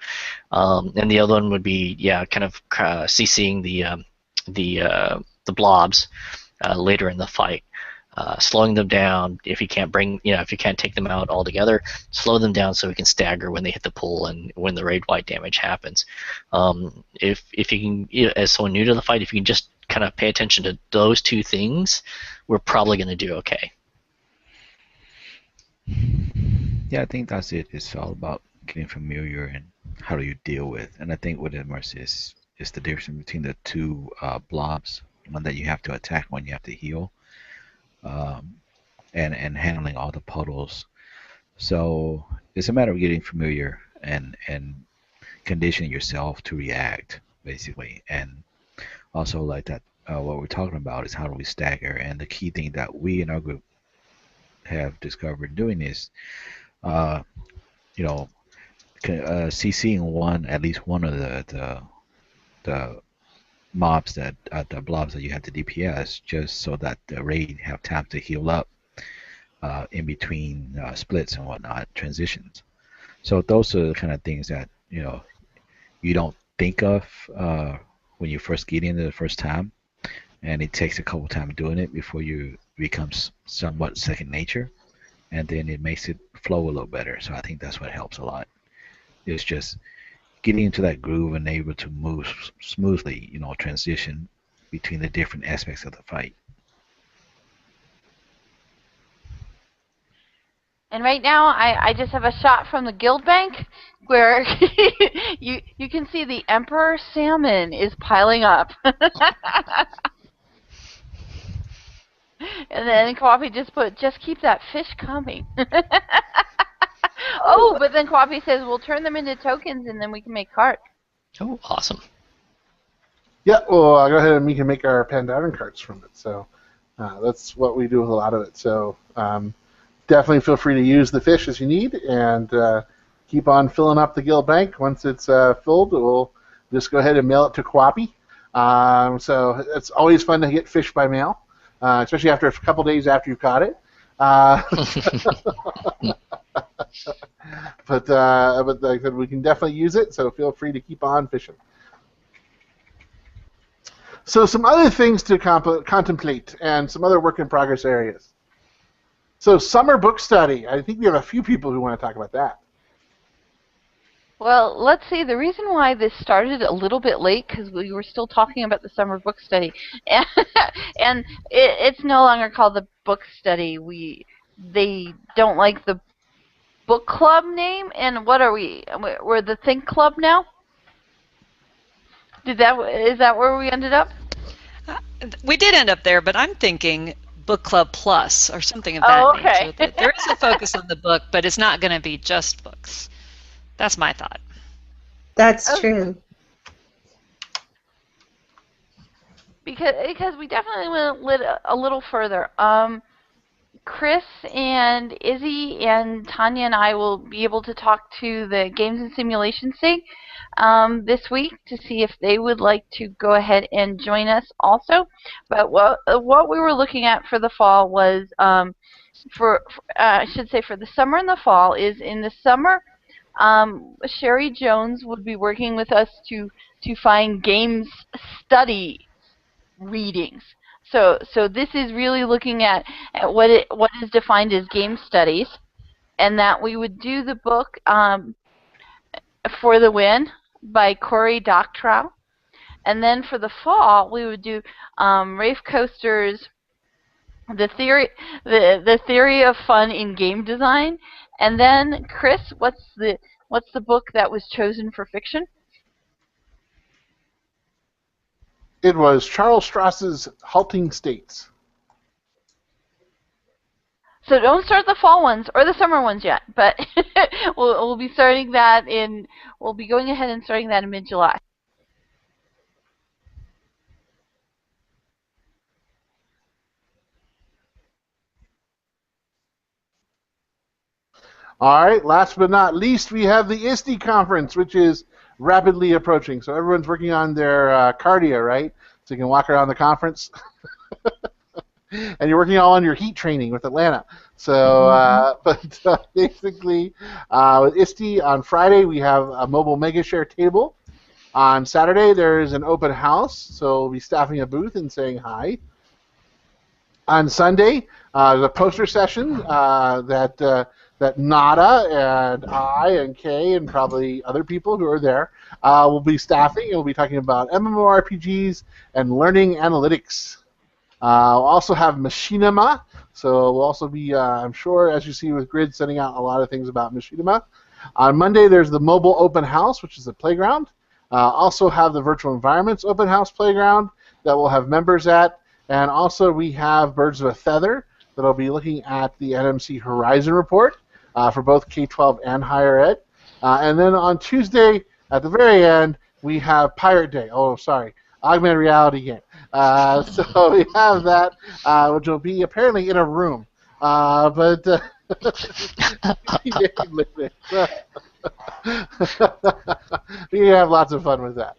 And the other one would be, kind of CCing the blobs later in the fight. Slowing them down if you can't if you can't take them out altogether, slow them down so we can stagger when they hit the pool and when the raid-wide damage happens. If you can, as someone new to the fight, if you can just kind of pay attention to those two things, we're probably going to do okay. Yeah, I think that's it. It's all about getting familiar and how do you deal with. And I think what Immerse is the difference between the two blobs, one that you have to attack, one you have to heal. And handling all the puddles. So it's a matter of getting familiar and conditioning yourself to react, basically. And also like that, what we're talking about is how do we stagger. And the key thing that we in our group have discovered doing is, CCing at least one of the mobs the blobs that you have to DPS, just so that the raid have time to heal up in between splits and whatnot, transitions. So those are the kind of things that you don't think of when you first get in the first time, and it takes a couple times doing it before you becomes somewhat second nature, and then it makes it flow a little better. So I think that's what helps a lot. It's just getting into that groove and able to move smoothly, transition between the different aspects of the fight. And right now, I just have a shot from the guild bank where you can see the Emperor Salmon is piling up. And then Kwapi just keep that fish coming. Oh, but then Kwapi says, we'll turn them into tokens and then we can make cards. Oh, awesome. Yeah, well, I'll go ahead and we can make our Pandarian cards from it. So that's what we do with a lot of it. So definitely feel free to use the fish as you need, and keep on filling up the guild bank. Once it's filled, we'll just go ahead and mail it to Kwapi. So it's always fun to get fish by mail, especially after a couple days after you've caught it. But like I said, we can definitely use it, so feel free to keep on fishing. So some other things to contemplate and some other work in progress areas. So summer book study. I think we have a few people who want to talk about that. Well, let's see. The reason why this started a little bit late because we were still talking about the summer book study, and it's no longer called the book study. They don't like the book club name, and what are we? We're the Think Club now. Is that where we ended up? We did end up there, but I'm thinking Book Club Plus or something of that nature. There is a focus on the book, but it's not going to be just books. That's my thought. That's true. Because we definitely went a little further. Chris and Izzy and Tanya and I will be able to talk to the Games and Simulation SIG this week to see if they would like to go ahead and join us also. But what we were looking at for the fall was, I should say for the summer and the fall, is in the summer, Sherry Jones would be working with us to find games study readings. So this is really looking at what is defined as game studies, and that we would do the book For the Win by Cory Doctorow, and then for the fall we would do Rafe Coaster's The Theory of Fun in Game Design, and then Chris, what's the book that was chosen for fiction? It was Charles Strauss's Halting States. So don't start the fall ones or the summer ones yet, but we'll be starting that we'll be going ahead and starting that in mid-July. All right, last but not least, we have the ISTE Conference, which is rapidly approaching. So everyone's working on their cardio, right? So you can walk around the conference. and you're working all on your heat training with Atlanta. So, basically, with ISTE on Friday, we have a mobile mega share table. On Saturday, there is an open house, so we'll be staffing a booth and saying hi. On Sunday, there's a poster session that Nada and I and Kay and probably other people who are there will be staffing, and we'll be talking about MMORPGs and learning analytics. We'll also have Machinima, so we'll also be, I'm sure, as you see with Grid, sending out a lot of things about Machinima. On Monday, there's the mobile open house, which is a playground. Also have the virtual environments open house playground that we'll have members at. And also we have Birds of a Feather that will be looking at the NMC Horizon report for both K-12 and higher ed. And then on Tuesday, at the very end, we have Pirate Day. Oh, sorry, augmented reality game. So we have that, which will be apparently in a room. But we have lots of fun with that.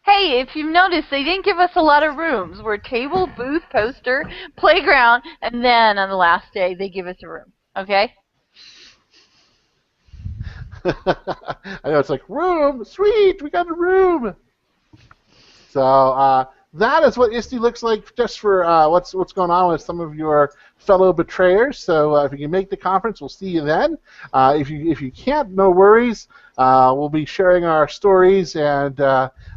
Hey, if you've noticed, they didn't give us a lot of rooms. We're table, booth, poster, playground, and then on the last day, they give us a room. Okay? I know, it's like, room, sweet, we got a room. So that is what ISTE looks like just for what's going on with some of your fellow betrayers. So if you can make the conference, we'll see you then. If you can't, no worries. We'll be sharing our stories and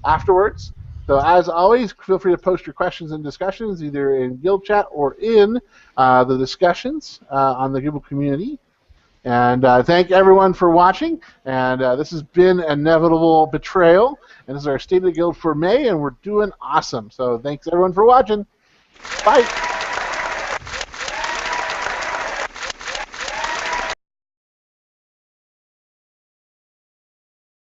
afterwards. So as always, feel free to post your questions and discussions either in Guild Chat or in the discussions on the Guild community. And thank everyone for watching. And this has been Inevitable Betrayal. And this is our State of the Guild for May, and we're doing awesome. So thanks everyone for watching. Bye.